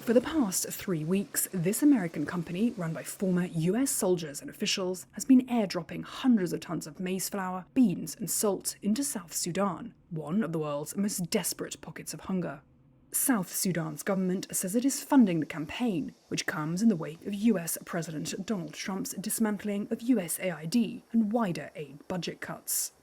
For the past 3 weeks, this American company, run by former US soldiers and officials, has been airdropping hundreds of tons of maize flour, beans, and salt into South Sudan, one of the world's most desperate pockets of hunger. South Sudan's government says it is funding the campaign, which comes in the wake of US President Donald Trump's dismantling of USAID and wider aid budget cuts.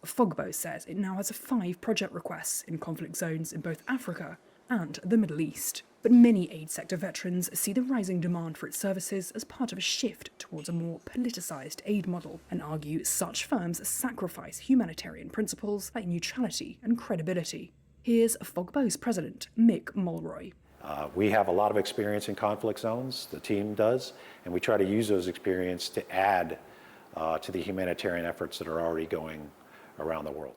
Fogbo says it now has 5 project requests in conflict zones in both Africa and the Middle East. But many aid sector veterans see the rising demand for its services as part of a shift towards a more politicised aid model and argue such firms sacrifice humanitarian principles like neutrality and credibility. Here's Fogbo's president, Mick Mulroy. We have a lot of experience in conflict zones, the team does, and we try to use those experience to add to the humanitarian efforts that are already going around the world.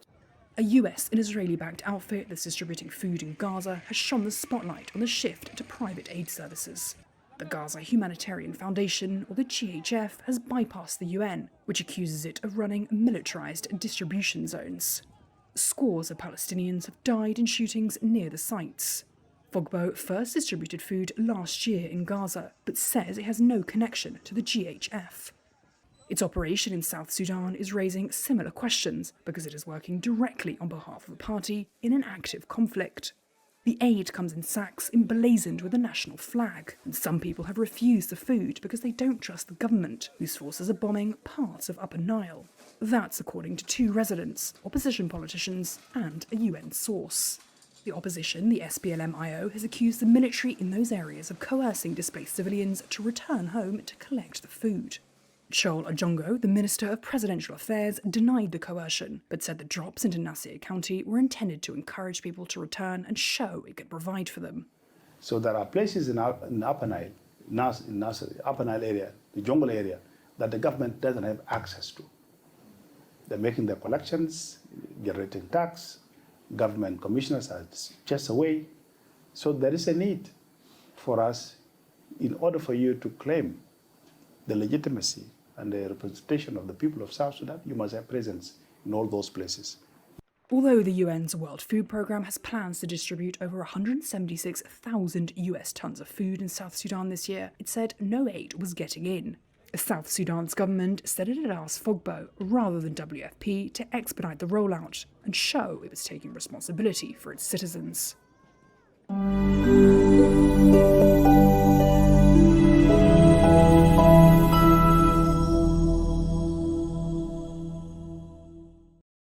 A US and Israeli-backed outfit that's distributing food in Gaza has shone the spotlight on the shift to private aid services. The Gaza Humanitarian Foundation, or the GHF, has bypassed the UN, which accuses it of running militarized distribution zones. Scores of Palestinians have died in shootings near the sites. Fogbo first distributed food last year in Gaza, but says it has no connection to the GHF. Its operation in South Sudan is raising similar questions because it is working directly on behalf of a party in an active conflict. The aid comes in sacks emblazoned with a national flag, and some people have refused the food because they don't trust the government, whose forces are bombing parts of Upper Nile. That's according to 2 residents, opposition politicians, and a UN source. The opposition, the SPLM-IO, has accused the military in those areas of coercing displaced civilians to return home to collect the food. Joel Ajongo, the Minister of Presidential Affairs, denied the coercion, but said the drops into Nasir County were intended to encourage people to return and show it could provide for them. So there are places in Upper Nile, Upper Nile area, the jungle area, that the government doesn't have access to. They're making their collections, generating tax, government commissioners are just away. So there is a need for us, in order for you to claim the legitimacy and the representation of the people of South Sudan, you must have presence in all those places. Although the UN's World Food Programme has plans to distribute over 176,000 US tons of food in South Sudan this year, it said no aid was getting in. South Sudan's government said it had asked Fogbo, rather than WFP, to expedite the rollout and show it was taking responsibility for its citizens.